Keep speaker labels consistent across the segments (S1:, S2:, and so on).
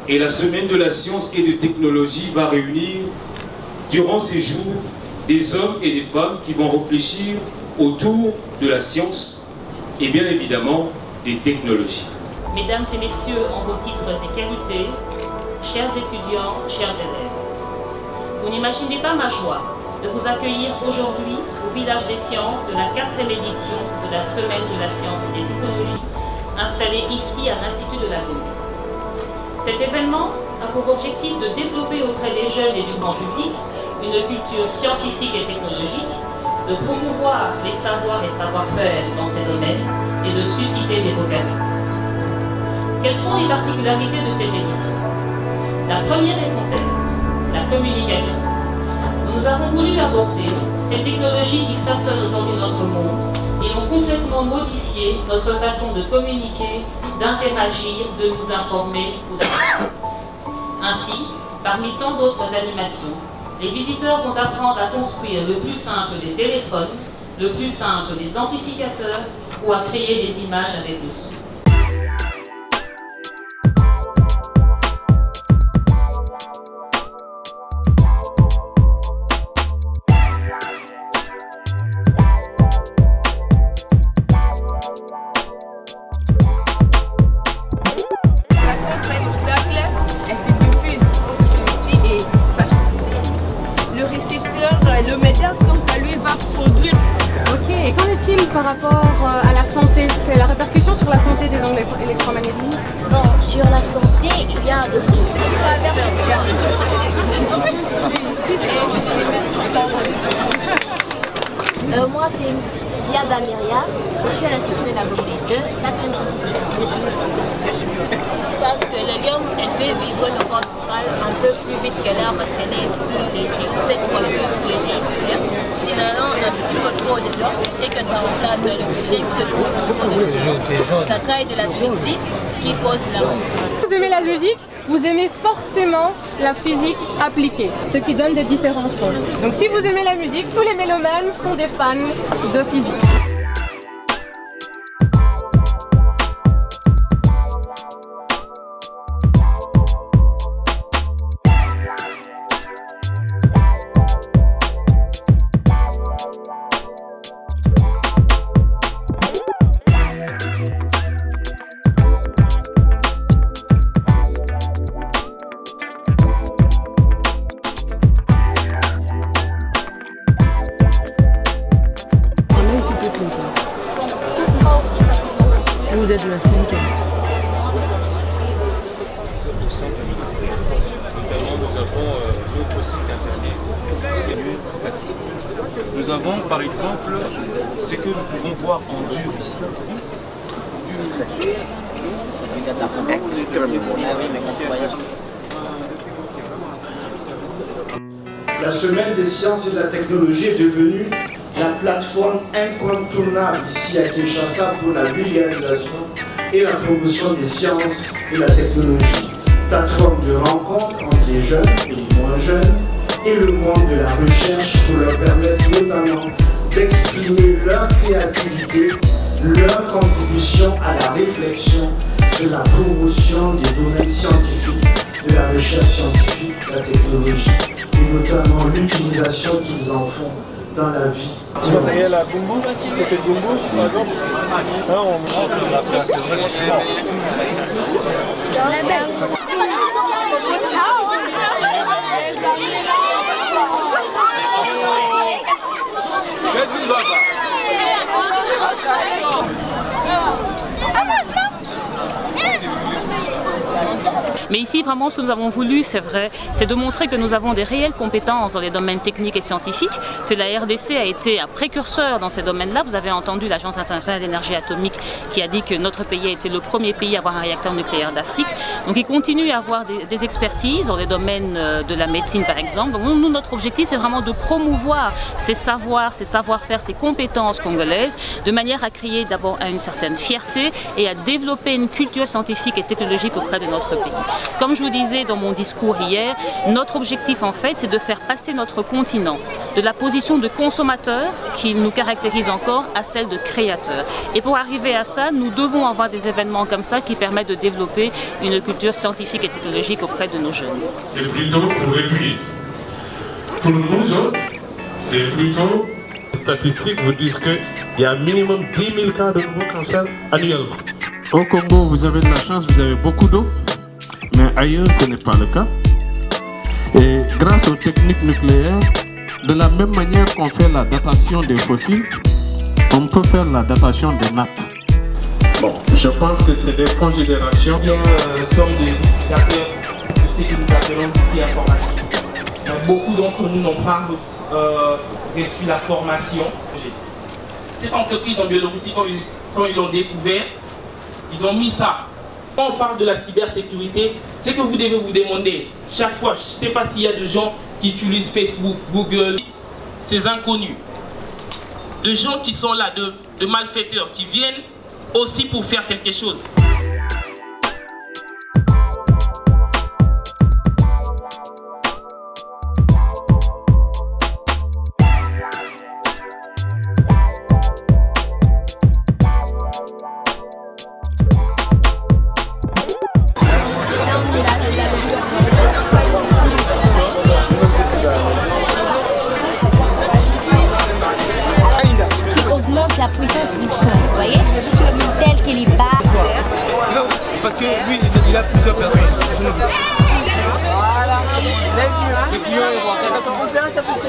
S1: Et la semaine de la science et de technologie va réunir durant ces jours des hommes et des femmes qui vont réfléchir autour de la science et bien évidemment des technologies.
S2: Mesdames et messieurs, en vos titres et qualités, chers étudiants, chers élèves, vous n'imaginez pas ma joie de vous accueillir aujourd'hui au Village des Sciences de la 4e édition de la Semaine de la Science et des Technologies, installée ici à l'Institut de la Gombe. Cet événement a pour objectif de développer auprès des jeunes et du grand public une culture scientifique et technologique, de promouvoir les savoirs et savoir-faire dans ces domaines et de susciter des vocations. Quelles sont les particularités de cette édition? La première est son thème, la communication. Nous avons voulu aborder ces technologies qui façonnent aujourd'hui notre monde et ont complètement modifié notre façon de communiquer, d'interagir, de nous informer ou d'apprendre. Ainsi, parmi tant d'autres animations, les visiteurs vont apprendre à construire le plus simple des téléphones, le plus simple des amplificateurs ou à créer des images avec le son.
S3: Le média, quant à lui, va produire.
S4: Ok, et qu'en est-il par rapport à la santé? La répercussion sur la santé des ondes électromagnétiques?
S5: Bon, sur la santé, il y a de risques. Moi, c'est Diada Myriam. Je suis à l'Institut de la Gombe 2, 4e scientifique de chimie.
S6: Parce que l'hélium, elle fait vibrer le corps vocal un peu plus vite que l'air parce qu'elle est plus léger. Cette fois plus léger que l'air. Sinon, un petit peu trop de l'eau et que ça remplace l'oxygène qui se trouve au fond de l'eau. Ça crée de l'asphyxie qui cause la mort.
S4: Vous aimez la musique, vous aimez forcément la physique appliquée, ce qui donne des différents sons. Donc si vous aimez la musique, tous les mélomanes sont des fans de physique. Vous êtes de la semaine
S7: Au sein du ministère, notamment nous avons notre site internet, c'est statistique. Nous avons par exemple ce que nous pouvons voir en dur ici.
S8: La Semaine des sciences et de la technologie est devenue la plateforme incontournable ici à Kinshasa pour la vulgarisation et la promotion des sciences et de la technologie. Plateforme de rencontre entre les jeunes et les moins jeunes et le monde de la recherche pour leur permettre notamment d'exprimer leur créativité, leur contribution à la réflexion sur la promotion des domaines scientifiques, de la recherche scientifique, de la technologie, et notamment l'utilisation qu'ils en font dans la vie.
S9: Tu matériel à Gumbo, c'était Gumbo par exemple. Là, on
S2: Mais ici, vraiment, ce que nous avons voulu, c'est vrai, c'est de montrer que nous avons des réelles compétences dans les domaines techniques et scientifiques, que la RDC a été un précurseur dans ces domaines-là. Vous avez entendu l'Agence internationale d'énergie atomique qui a dit que notre pays a été le premier pays à avoir un réacteur nucléaire d'Afrique. Donc il continue à avoir des expertises dans les domaines de la médecine, par exemple. Donc nous, notre objectif, c'est vraiment de promouvoir ces savoirs, ces savoir-faire, ces compétences congolaises, de manière à créer d'abord une certaine fierté et à développer une culture scientifique et technologique auprès de notre pays. Comme je vous disais dans mon discours hier, notre objectif en fait, c'est de faire passer notre continent de la position de consommateur qui nous caractérise encore à celle de créateur. Et pour arriver à ça, nous devons avoir des événements comme ça qui permettent de développer une culture scientifique et technologique auprès de nos jeunes.
S10: C'est plutôt pour répuler. Pour nous autres, c'est plutôt... Les statistiques vous disent qu'il y a minimum 10 000 cas de nouveaux cancers annuellement. Au Congo, vous avez de la chance, vous avez beaucoup d'eau, mais ailleurs, ce n'est pas le cas. Et grâce aux techniques nucléaires, de la même manière qu'on fait la datation des fossiles, on peut faire la datation des nappes. Bon, je pense que c'est des considérations.
S11: Nous sommes des utilisateurs de ce que nous appelons l'outil informatique. Beaucoup d'entre nous n'ont pas reçu la formation. Cette entreprise en Biélorussie, quand ils l'ont découvert, ils ont mis ça. Quand on parle de la cybersécurité, c'est que vous devez vous demander chaque fois, je ne sais pas s'il y a des gens qui utilisent Facebook, Google, ces inconnus, de gens qui sont là, de malfaiteurs, qui viennent aussi pour faire quelque chose.
S5: La puissance du son, vous voyez, tel qu'il est bas.
S11: Parce que lui, il a plusieurs personnes. Voilà, vous avez vu, hein? Les clients, ils vont quand on fait un, ça peut se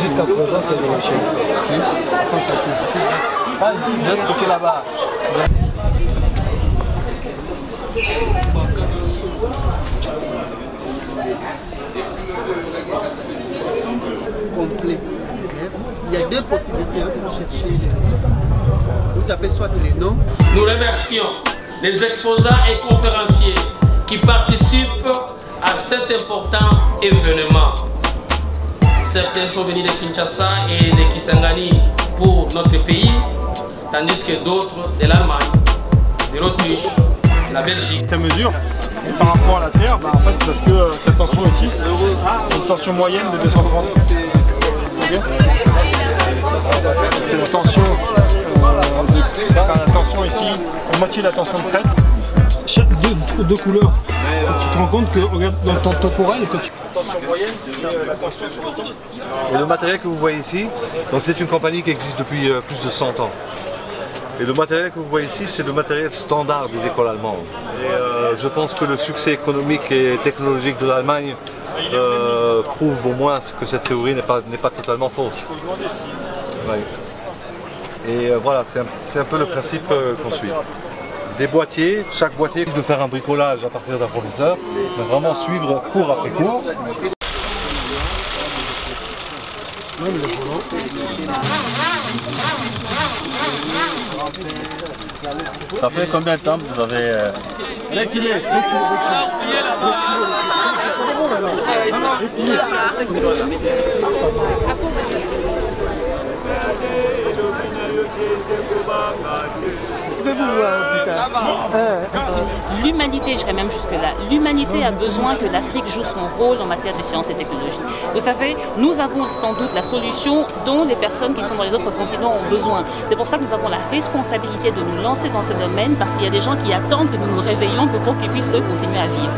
S9: Jusqu'à présent, c'est de la chaîne. Je pense que c'est ce que je vais te là-bas.
S12: Complet. Il y a deux possibilités pour chercher les réseaux. Vous tapez soit les noms.
S11: Nous remercions les exposants et conférenciers qui participent à cet important événement. Certains sont venus de Kinshasa et de Kisangani pour notre pays, tandis que d'autres de l'Allemagne, de l'Autriche, de la Belgique.
S9: Ta mesure par rapport à la Terre, en fait, c'est parce que ta tension ici, une tension moyenne de 230. Okay. C'est la tension, la tension ici, à moitié de la tension de crête. Chaque deux couleurs. Tu te rends compte que regarde, dans le temps temporel, que tu... Tension moyenne, c'est la tension sur le temps.
S13: Et le matériel que vous voyez ici, c'est une compagnie qui existe depuis plus de 100 ans. Et le matériel que vous voyez ici, c'est le matériel standard des écoles allemandes. Et je pense que le succès économique et technologique de l'Allemagne prouve au moins que cette théorie n'est pas totalement fausse. Ouais. Et voilà, c'est un peu le principe qu'on suit. Des boîtiers, chaque boîtier de faire un bricolage à partir d'un professeur, mais vraiment suivre cours après cours.
S14: Ça fait combien de temps que vous avez...
S2: L'humanité, j'irais même jusque-là, l'humanité a besoin que l'Afrique joue son rôle en matière de sciences et technologies. Vous savez, nous avons sans doute la solution dont les personnes qui sont dans les autres continents ont besoin. C'est pour ça que nous avons la responsabilité de nous lancer dans ce domaine, parce qu'il y a des gens qui attendent que nous nous réveillions pour qu'ils puissent, eux, continuer à vivre.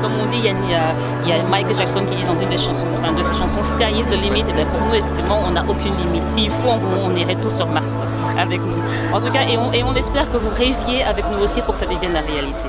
S2: Comme on dit, il y a Michael Jackson qui dit dans une des chansons, de ses chansons, Sky is the limit. Et bien pour nous, effectivement, on n'a aucune limite. S'il faut, on irait tous sur Mars avec nous. En tout cas, et on espère que vous rêviez avec nous aussi pour que ça devienne la réalité.